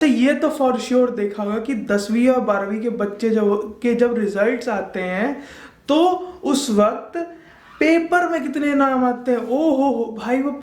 ये तो for sure देखा होगा कि 10वीं और 12वीं के बच्चे जब रिजल्ट्स आते हैं तो उस वक्त पेपर में कितने नाम आते हैं। ओ हो भाई, वो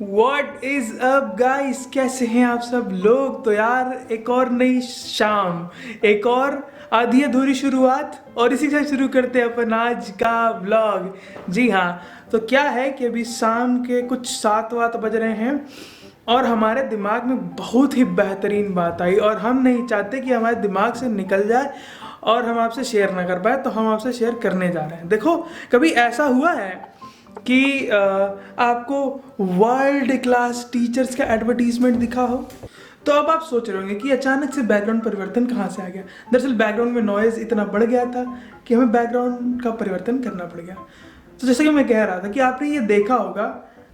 व्हाट इज अप गाइस, कैसे हैं आप सब लोग। तो यार एक और नई शाम, एक और आधी अधूरी शुरुआत, और इसी से शुरू करते हैं अपन आज का व्लॉग। जी हाँ, तो क्या है कि अभी शाम के कुछ 7 बज रहे हैं और हमारे दिमाग में बहुत ही बेहतरीन बात आई, और हम नहीं चाहते कि हमारे दिमाग से निकल जाए और हम आपसे शेयर ना कर पाए, तो हम आपसे शेयर करने जा रहे हैं। देखो, कभी ऐसा हुआ है कि आपको वर्ल्ड क्लास टीचर्स का एडवर्टीजमेंट दिखा हो? तो अब आप सोच रहे होंगे कि अचानक से बैकग्राउंड परिवर्तन कहाँ से आ गया। दरअसल बैकग्राउंड में नॉइज इतना बढ़ गया था कि हमें बैकग्राउंड का परिवर्तन करना पड़ गया। तो जैसे कि मैं कह रहा था कि आपने ये देखा होगा,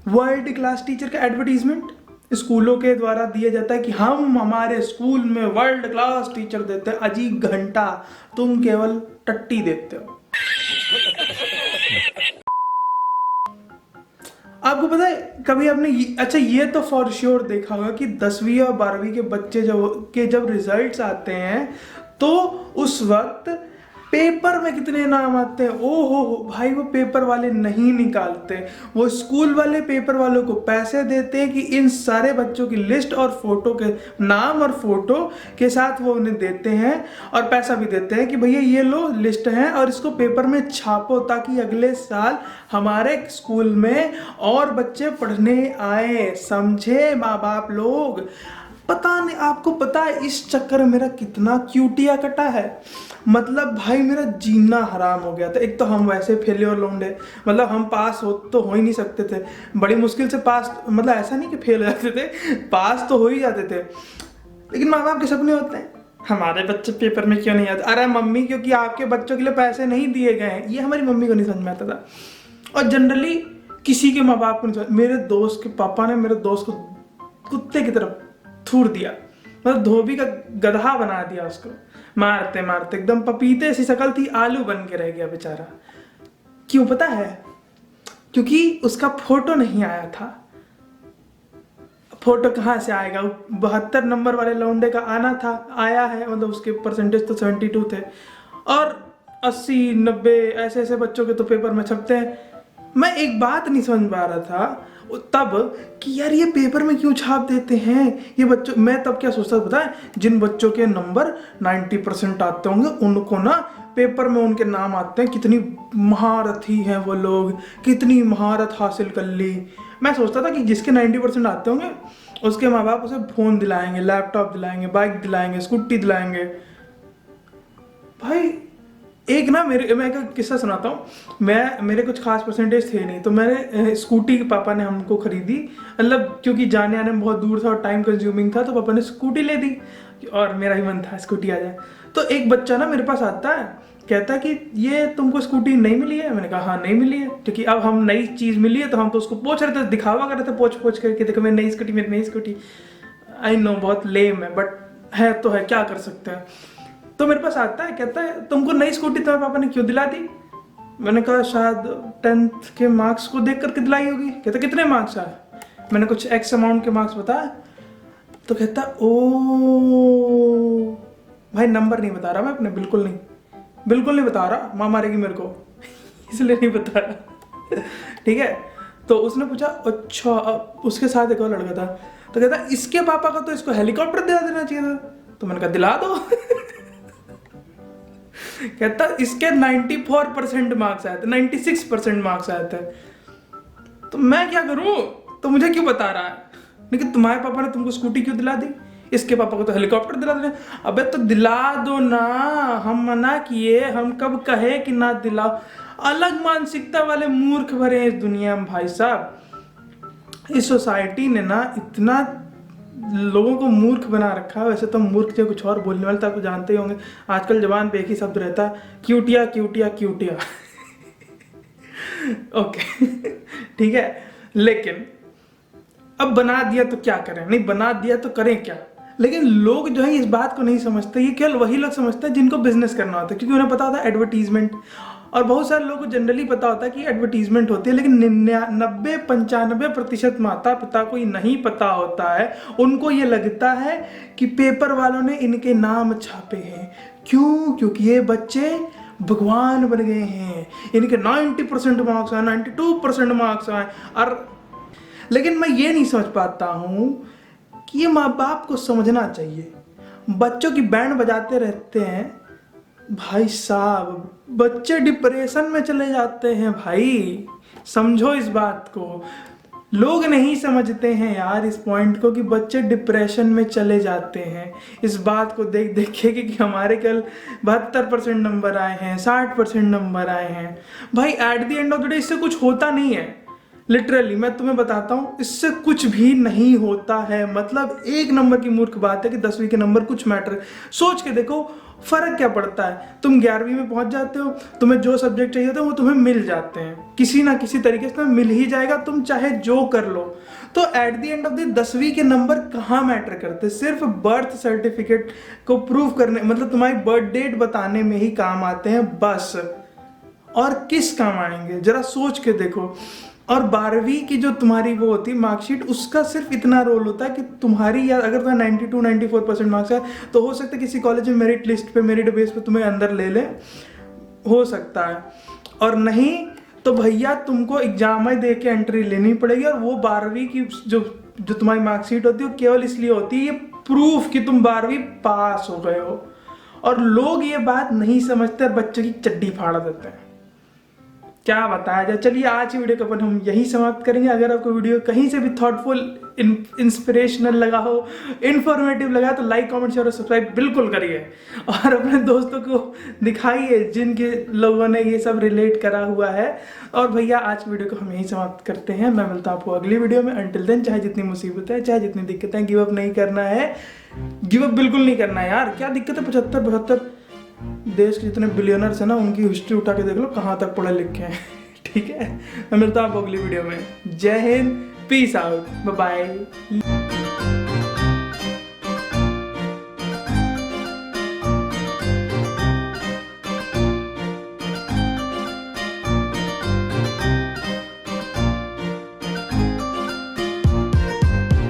वर्ल्ड क्लास टीचर का एडवर्टीजमेंट स्कूलों के द्वारा दिया जाता है कि हम हमारे स्कूल में वर्ल्ड क्लास टीचर देते हैं। अजी घंटा, तुम केवल टट्टी देते हो। आपको पता है, कभी आपने अच्छा ये तो फॉर श्योर देखा होगा कि 10वीं और 12वीं के बच्चे जब रिजल्ट्स आते हैं तो उस वक्त पेपर में कितने नाम आते हैं। ओ हो भाई, वो पेपर वाले नहीं निकालते, वो स्कूल वाले पेपर वालों को पैसे देते हैं कि इन सारे बच्चों की लिस्ट और फोटो के नाम और फोटो के साथ वो उन्हें देते हैं, और पैसा भी देते हैं कि भैया ये लो लिस्ट है और इसको पेपर में छापो ताकि अगले साल हमारे स्कूल में और बच्चे पढ़ने आए। समझे माँ बाप लोग? पता नहीं आपको पता है इस चक्कर में मेरा कितना क्यूटिया कटा है। मतलब भाई मेरा जीना हराम हो गया था। एक तो हम वैसे फेलियर लौंडे, मतलब हम पास तो हो ही नहीं सकते थे, बड़ी मुश्किल से पास, मतलब ऐसा नहीं कि फेल हो जाते थे, पास तो हो ही जाते थे। लेकिन माँ बाप के सपने होते हैं हमारे बच्चे पेपर में क्यों नहीं आते। अरे मम्मी, क्योंकि आपके बच्चों के लिए पैसे नहीं दिए गए हैं। ये हमारी मम्मी को नहीं समझ में आता था, और जनरली किसी के माँ बाप को नहीं समझ। मेरे दोस्त के पापा ने मेरे दोस्त को कुत्ते की तरफ थूर दिया, मतलब धोबी का गधा बना दिया उसको, मारते मारते एकदम पपीते सी शक्ल थी, आलू बन के रह गया बेचारा। क्यों पता है? क्योंकि उसका फोटो नहीं आया था। फोटो कहाँ से आएगा? 72 नंबर वाले लौंडे का आना था, आया है, मतलब उसके परसेंटेज तो 72 थे, और 80 90 ऐसे ऐसे बच्चों के तो पेपर में छपते हैं। मैं एक बात नहीं समझ पा रहा था तब कि यार ये पेपर में क्यों छाप देते हैं ये बच्चों। मैं तब क्या सोचता था पता है, जिन बच्चों के नंबर 90% आते होंगे उनको ना पेपर में उनके नाम आते हैं, कितनी महारथी हैं वो लोग, कितनी महारत हासिल कर ली। मैं सोचता था कि जिसके 90% आते होंगे उसके माँ बाप उसे फ़ोन दिलाएंगे, लैपटॉप दिलाएंगे, बाइक दिलाएंगे, स्कूटी दिलाएंगे। भाई एक ना मैं एक किस्सा सुनाता हूँ। मेरे कुछ खास परसेंटेज थे नहीं, तो मैंने स्कूटी पापा ने हमको खरीदी, मतलब क्योंकि जाने आने में बहुत दूर था और टाइम कंज्यूमिंग था, तो पापा ने स्कूटी ले दी और मेरा ही मन था स्कूटी आ जाए। तो एक बच्चा ना मेरे पास आता है, कहता है कि ये तुमको स्कूटी नहीं मिली है। मैंने कहा हाँ नहीं मिली है, क्योंकि अब हम नई चीज़ मिली है तो हम तो उसको पोछ रहे थे, दिखावा कर रहे थे पोछ पोछ करके, देखो मेरी नई स्कूटी, मेरी नई स्कूटी। आई नो बहुत लेम है, बट है तो है, क्या कर सकते हैं। तो मेरे पास आता है, कहता है तुमको नई स्कूटी तुम्हारे पापा ने क्यों दिला दी? मैंने कहा शायद 10th के मार्क्स को देख करके दिलाई होगी। कहता कितने मार्क्स आए? मैंने कुछ एक्स अमाउंट के मार्क्स बताया। तो कहता ओ भाई नंबर नहीं बता रहा मैं अपने, बिल्कुल नहीं बता रहा, माँ मारेगी मेरे को इसलिए नहीं बता रहा। ठीक है, तो उसने पूछा अच्छा। उसके साथ एक और लड़का था, तो कहता इसके पापा को तो इसको हेलीकॉप्टर दिला देना चाहिए था। तो मैंने कहा दिला दो। कहता इसके 94% मार्क्स आए थे, 96% मार्क्स आए थे। तो मैं क्या करूं? तो मुझे क्यों बता रहा है? लेकिन तुम्हारे पापा ने तुमको स्कूटी क्यों दिला दी? इसके पापा को तो हेलीकॉप्टर दिला देना। अबे तो दिला दो ना, हम मना किए? हम कब कहे कि ना दिलाओ? अलग मानसिकता वाले मूर्ख भरे हैं इस दुनिया में भाई साहब। इस सोसाइटी ने ना इतना लोगों को मूर्ख बना रखा है। वैसे तो मूर्ख से कुछ और बोलने वाले तो आप जानते ही होंगे, आजकल जबान पे एक ही शब्द रहता है, क्यूटिया क्यूटिया क्यूटिया। ओके ठीक है, लेकिन अब बना दिया तो क्या करें, नहीं बना दिया तो करें क्या। लेकिन लोग जो है इस बात को नहीं समझते। ये केवल वही लोग समझते हैं जिनको बिजनेस करना होता है, क्योंकि उन्हें पता होता है एडवर्टीजमेंट, और बहुत सारे लोगों को जनरली पता होता है कि एडवर्टीजमेंट होती है, लेकिन 90-95% माता पिता को ये नहीं पता होता है। उनको ये लगता है कि पेपर वालों ने इनके नाम छापे हैं। क्यों? क्योंकि ये बच्चे भगवान बन गए हैं, इनके 90% मार्क्स आए, 92% मार्क्स आए। और लेकिन मैं ये नहीं समझ पाता हूँ कि ये माँ बाप को समझना चाहिए। बच्चों की बैंड बजाते रहते हैं, भाई साहब बच्चे डिप्रेशन में चले जाते हैं। भाई समझो इस बात को, लोग नहीं समझते हैं यार इस पॉइंट को कि बच्चे डिप्रेशन में चले जाते हैं। इस बात को देख देख के कि हमारे कल 72% नंबर आए हैं, 60% नंबर आए हैं। भाई at the end of the day इससे कुछ होता नहीं है। लिटरली मैं तुम्हें बताता हूँ, इससे कुछ भी नहीं होता है। मतलब एक नंबर की मूर्ख बात है कि 10वीं के नंबर कुछ मैटर। सोच के देखो फर्क क्या पड़ता है। तुम 11वीं में पहुंच जाते हो, तुम्हें जो सब्जेक्ट चाहिए होते हैं वो तुम्हें मिल जाते हैं, किसी ना किसी तरीके से मिल ही जाएगा, तुम चाहे जो कर लो। तो at the end of the 10वीं के नंबर कहाँ मैटर करते, सिर्फ बर्थ सर्टिफिकेट को प्रूव करने, मतलब तुम्हारी बर्थ डेट बताने में ही काम आते हैं बस। और किस काम आएंगे जरा सोच के देखो। और 12वीं की जो तुम्हारी वो होती है मार्कशीट, उसका सिर्फ इतना रोल होता है कि तुम्हारी, या अगर तुम्हें 92-94% मार्क्स है तो हो सकता है किसी कॉलेज में मेरिट लिस्ट पे, मेरिट बेस पे तुम्हें अंदर ले ले, हो सकता है। और नहीं तो भैया तुमको एग्जाम में दे के एंट्री लेनी पड़ेगी। और वो 12वीं की जो तुम्हारी मार्कशीट होती है वो केवल इसलिए होती है ये प्रूफ कि तुम 12वीं पास हो गए हो। और लोग ये बात नहीं समझते और बच्चों की चड्डी फाड़ देते हैं। क्या बताया जाए। चलिए आज की वीडियो को अपन हम यही समाप्त करेंगे। अगर आपको वीडियो कहीं से भी थॉटफुल, इंस्पिरेशनल लगा हो, इन्फॉर्मेटिव लगा तो लाइक, कमेंट, शेयर और सब्सक्राइब बिल्कुल करिए। और अपने दोस्तों को दिखाइए जिनके लोगों ने ये सब रिलेट करा हुआ है। और भैया आज की वीडियो को हम यही समाप्त करते हैं। मैं मिलता हूँ आपको अगली वीडियो में। अंटिल देन, चाहे जितनी मुसीबत है, चाहे जितनी दिक्कतें, गिव अप नहीं करना है। गिव अप बिल्कुल नहीं करना है यार। क्या दिक्कत है, 75-72 देश के जितने बिलियनर्स हैं ना, उनकी हिस्ट्री उठा के देख लो कहाँ तक पढ़े लिखे हैं। ठीक है, मैं मिलता हूँ आपको अगली वीडियो में। जय हिंद, पीस आउट, बाय बाय।